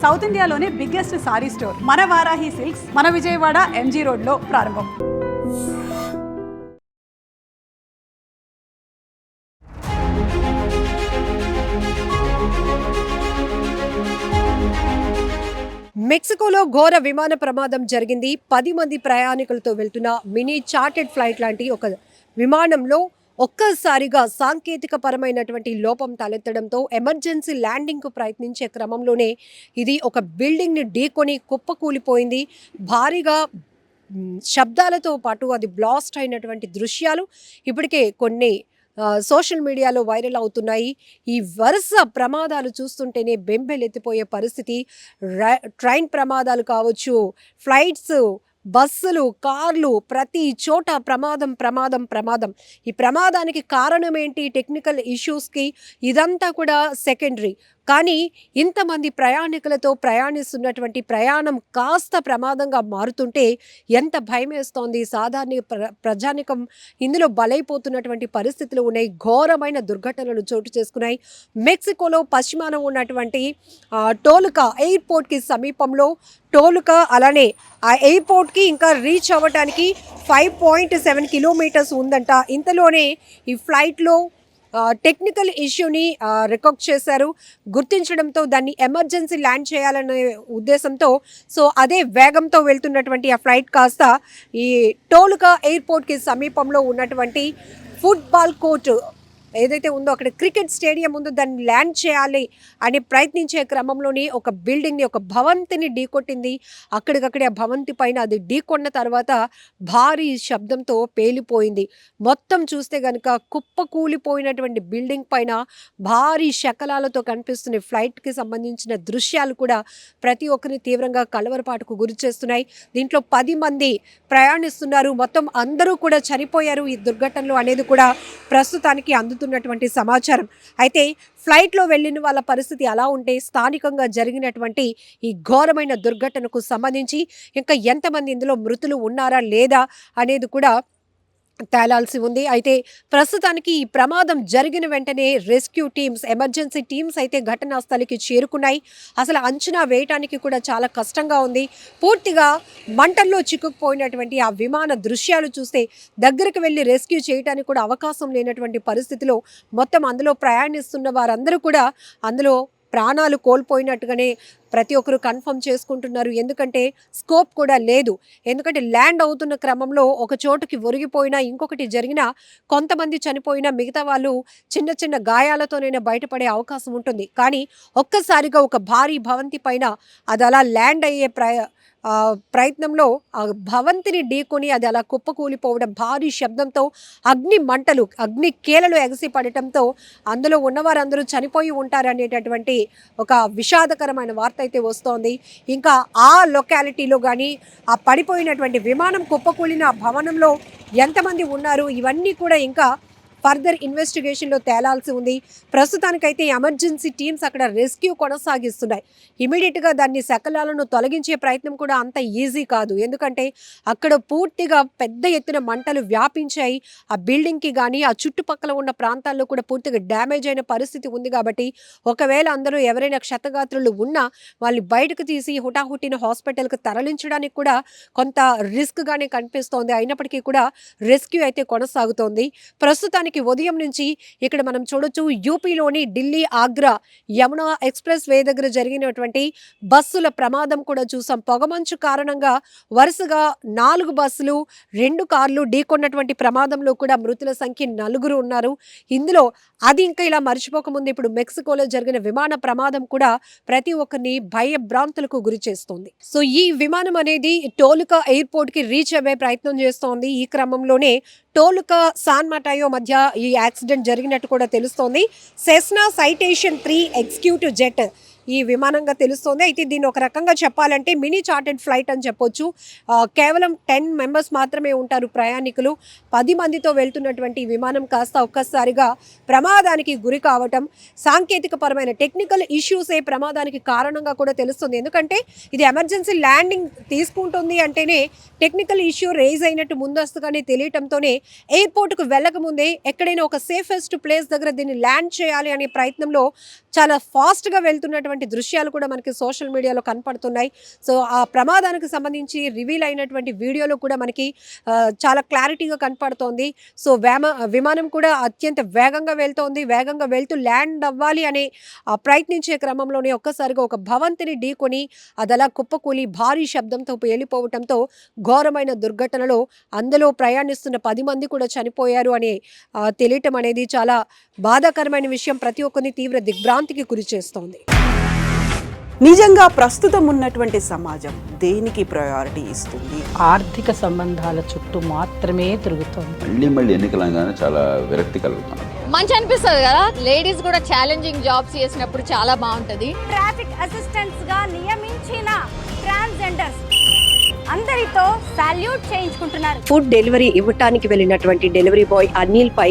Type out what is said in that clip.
South ఇండియాలోనే biggest sorry store మన Varahi silks మన విజయవాడ ఎంజీ రోడ్లో ప్రారంభం. మెక్సికోలో ఘోర విమాన ప్రమాదం జరిగింది. 10 మంది ప్రయాణికులతో వెళ్తున్న మినీ చార్టెడ్ ఫ్లైట్ లాంటి ఒక విమానంలో ఒక్కసారిగా సాంకేతిక పరమైనటువంటి లోపం తలెత్తడంతో ఎమర్జెన్సీ ల్యాండింగ్కు ప్రయత్నించే క్రమంలోనే ఇది ఒక బిల్డింగ్ని ఢీకొని కుప్పకూలిపోయింది. భారీగా శబ్దాలతో పాటు అది బ్లాస్ట్ అయినటువంటి దృశ్యాలు ఇప్పటికే కొన్ని సోషల్ మీడియాలో వైరల్ అవుతున్నాయి. ఈ వరుస ప్రమాదాలు చూస్తుంటేనే బెంబెలెత్తిపోయే పరిస్థితి. ట్రైన్ ప్రమాదాలు కావచ్చు, ఫ్లైట్స్, బస్సులు, కార్లు, ప్రతి చోట ప్రమాదం ప్రమాదం ప్రమాదం. ఈ ప్రమాదానికి కారణం ఏంటి? టెక్నికల్ ఇష్యూస్కి ఇదంతా కూడా సెకండరీ. కానీ ఇంతమంది ప్రయాణికులతో ప్రయాణిస్తున్నటువంటి ప్రయాణం కాస్త ప్రమాదంగా మారుతుంటే ఎంత భయం వేస్తోంది. సాధారణ ప్రజానికం ఇందులో బలైపోతున్నటువంటి పరిస్థితులు ఉన్నాయి. ఘోరమైన దుర్ఘటనలు చోటు చేసుకున్నాయి. మెక్సికోలో పశ్చిమాన ఉన్నటువంటి టోలుకా ఎయిర్పోర్ట్కి సమీపంలో టోలుకా, అలానే ఆ ఎయిర్పోర్ట్కి ఇంకా రీచ్ అవ్వడానికి 5.7 కిలోమీటర్స్ ఉందంట. ఇంతలోనే ఈ ఫ్లైట్లో టెక్నికల్ ఇష్యూని రికార్డ్ చేశారు. గుర్తించడంతో దాన్ని ఎమర్జెన్సీ ల్యాండ్ చేయాలనే ఉద్దేశంతో అదే వేగంతో వెళ్తున్నటువంటి ఆ ఫ్లైట్ కాస్త ఈ టోలుకా ఎయిర్పోర్ట్కి సమీపంలో ఉన్నటువంటి ఫుట్బాల్ కోర్టు ఏదైతే ఉందో అక్కడ క్రికెట్ స్టేడియం ఉందో దాన్ని ల్యాండ్ చేయాలి అని ప్రయత్నించే క్రమంలోని ఒక బిల్డింగ్ని, ఒక భవంతిని ఢీకొట్టింది. అక్కడికక్కడే ఆ భవంతి పైన అది ఢీకొన్న తర్వాత భారీ శబ్దంతో పేలిపోయింది. మొత్తం చూస్తే కనుక కుప్పకూలిపోయినటువంటి బిల్డింగ్ పైన భారీ శకలాలతో కనిపిస్తున్న ఫ్లైట్కి సంబంధించిన దృశ్యాలు కూడా ప్రతి ఒక్కరిని తీవ్రంగా కలవరపాటుకు గురి చేస్తున్నాయి. దీంట్లో 10 మంది ప్రయాణిస్తున్నారు. మొత్తం అందరూ కూడా చనిపోయారు ఈ దుర్ఘటనలో అనేది కూడా ప్రస్తుతానికి అందుతున్నటువంటి సమాచారం. అయితే ఫ్లైట్లో వెళ్ళిన వాళ్ళ పరిస్థితి అలా ఉంటే స్థానికంగా జరిగినటువంటి ఈ ఘోరమైన దుర్ఘటనకు సంబంధించి ఇంకా ఎంతమంది ఇందులో మృతులు ఉన్నారా లేదా అనేది కూడా తేలాల్సి ఉంది. అయితే ప్రస్తుతానికి ఈ ప్రమాదం జరిగిన వెంటనే రెస్క్యూ టీమ్స్, ఎమర్జెన్సీ టీమ్స్ అయితే ఘటనా స్థలికి చేరుకున్నాయి. అసలు అంచనా వేయటానికి కూడా చాలా కష్టంగా ఉంది. పూర్తిగా మంటల్లో చిక్కుకుపోయినటువంటి ఆ విమాన దృశ్యాలు చూస్తే దగ్గరికి వెళ్ళి రెస్క్యూ చేయడానికి కూడా అవకాశం లేనటువంటి పరిస్థితిలో మొత్తం అందులో ప్రయాణిస్తున్న వారందరూ కూడా అందులో ప్రాణాలు కోల్పోయినట్టుగానే ప్రతి ఒక్కరు కన్ఫర్మ్ చేసుకుంటున్నారు. ఎందుకంటే స్కోప్ కూడా లేదు. ఎందుకంటే ల్యాండ్ అవుతున్న క్రమంలో ఒక చోటుకి ఒరిగిపోయినా, ఇంకొకటి జరిగినా, కొంతమంది చనిపోయినా మిగతా వాళ్ళు చిన్న చిన్న గాయాలతోనైనా బయటపడే అవకాశం ఉంటుంది. కానీ ఒక్కసారిగా ఒక భారీ భవంతి పైన అది అలా ల్యాండ్ అయ్యే ప్రయత్నంలో ఆ భవంతిని ఢీకొని అది అలా కుప్పకూలిపోవడం, భారీ శబ్దంతో అగ్ని కేలలు ఎగసి పడటంతో అందులో ఉన్నవారందరూ చనిపోయి ఉంటారనేటటువంటి ఒక విషాదకరమైన వార్త అయితే వస్తోంది. ఇంకా ఆ లొకాలిటీలో కానీ ఆ పడిపోయినటువంటి విమానం కుప్పకూలిన భవనంలో ఎంతమంది ఉన్నారు ఇవన్నీ కూడా ఇంకా ఫర్దర్ ఇన్వెస్టిగేషన్లో తేలాల్సి ఉంది. ప్రస్తుతానికైతే ఎమర్జెన్సీ టీమ్స్ అక్కడ రెస్క్యూ కొనసాగిస్తున్నాయి. ఇమీడియట్గా దాన్ని శకలాలను తొలగించే ప్రయత్నం కూడా అంత ఈజీ కాదు. ఎందుకంటే అక్కడ పూర్తిగా పెద్ద ఎత్తున మంటలు వ్యాపించాయి. ఆ బిల్డింగ్కి కానీ ఆ చుట్టుపక్కల ఉన్న ప్రాంతాల్లో కూడా పూర్తిగా డ్యామేజ్ అయిన పరిస్థితి ఉంది. కాబట్టి ఒకవేళ అందరూ ఎవరైనా క్షతగాత్రులు ఉన్నా వాళ్ళని బయటకు తీసి హుటాహుటిన హాస్పిటల్కి తరలించడానికి కూడా కొంత రిస్క్గానే కనిపిస్తోంది. అయినప్పటికీ కూడా రెస్క్యూ అయితే కొనసాగుతోంది. ప్రస్తుతానికి ఉదయం నుంచి ఇక్కడ మనం చూడొచ్చు, యూపీలోని ఢిల్లీ ఆగ్రా యమునా ఎక్స్ప్రెస్ వే దగ్గర జరిగినటువంటి బస్సుల ప్రమాదం కూడా చూసాం. పొగమంచు కారణంగా వరుసగా 4 బస్సులు, 2 కార్లు ఢీకొన్నటువంటి ప్రమాదంలో కూడా మృతుల సంఖ్య 4 ఉన్నారు. ఇందులో అది ఇంకా ఇలా మర్చిపోకముందు ఇప్పుడు మెక్సికోలో జరిగిన విమాన ప్రమాదం కూడా ప్రతి ఒక్కరిని భయభ్రాంతులకు గురి చేస్తోంది. ఈ విమానం అనేది టోలుకా ఎయిర్పోర్ట్కి రీచ్ అయ్యే ప్రయత్నం చేస్తోంది. ఈ క్రమంలోనే టోలుకా సాన్ మటాయో మధ్య ఈ యాక్సిడెంట్ జరిగినట్టు కూడా తెలుస్తోంది. సెస్నా సైటేషన్ 3 ఎగ్జిక్యూటివ్ జెట్ ఈ విమానంగా తెలుస్తోంది. అయితే దీన్ని ఒక రకంగా చెప్పాలంటే మినీ చార్టెడ్ ఫ్లైట్ అని చెప్పొచ్చు. కేవలం 10 మెంబర్స్ మాత్రమే ఉంటారు ప్రయాణికులు. 10 మందితో వెళ్తున్నటువంటి విమానం కాస్త ఒక్కసారిగా ప్రమాదానికి గురి కావటం, సాంకేతిక పరమైన టెక్నికల్ ఇష్యూసే ప్రమాదానికి కారణంగా కూడా తెలుస్తుంది. ఎందుకంటే ఇది ఎమర్జెన్సీ ల్యాండింగ్ తీసుకుంటుంది అంటేనే టెక్నికల్ ఇష్యూ రేజ్ అయినట్టు ముందస్తుగానే తెలియటంతోనే ఎయిర్పోర్ట్కు వెళ్ళకముందే ఎక్కడైనా ఒక సేఫెస్ట్ ప్లేస్ దగ్గర దీన్ని ల్యాండ్ చేయాలి అనే ప్రయత్నంలో చాలా ఫాస్ట్గా వెళ్తున్నటువంటి అయినటువంటి దృశ్యాలు కూడా మనకి సోషల్ మీడియాలో కనపడుతున్నాయి. సో ఆ ప్రమాదానికి సంబంధించి రివీల్ అయినటువంటి వీడియోలో కూడా మనకి చాలా క్లారిటీగా కనపడుతోంది. సో విమానం కూడా అత్యంత వేగంగా వెళ్తోంది. వేగంగా వెళ్తూ ల్యాండ్ అవ్వాలి అనే ప్రయత్నించే క్రమంలోనే ఒక్కసారిగా ఒక భవంతిని ఢీకొని అది అలా కుప్పకూలి భారీ శబ్దంతో వెళ్ళిపోవటంతో ఘోరమైన దుర్ఘటనలో అందులో ప్రయాణిస్తున్న 10 మంది కూడా చనిపోయారు అని తెలియటం అనేది చాలా బాధాకరమైన విషయం. ప్రతి ఒక్కరిని తీవ్ర దిగ్భ్రాంతికి గురి చేస్తోంది. నిజంగా ప్రస్తుతం ఉన్నటువంటి సమాజం దేనికి ప్రయారిటీ ఇస్తుంది? ఆర్థిక సంబంధాల చుట్టూ మాత్రమే తిరుగుతోంది. మళ్ళీ ఎన్నికలంగానే చాలా విరక్తి కలుగుతాను. మంచి అనిపిస్తుంది కదా, లేడీస్ కూడా ఛాలెంజింగ్ జాబ్స్ చేసినప్పుడు చాలా బాగుంటది. ట్రాఫిక్ అసిస్టెంట్స్ గా నియమించిన ట్రాన్స్జెండర్స్ అందరితో సాల్యూట్ చేయించుకుంటున్నారు. ఫుడ్ డెలివరీ ఇవ్వటానికి వెళ్ళినటువంటి డెలివరీ బాయ్ అనిల్ పై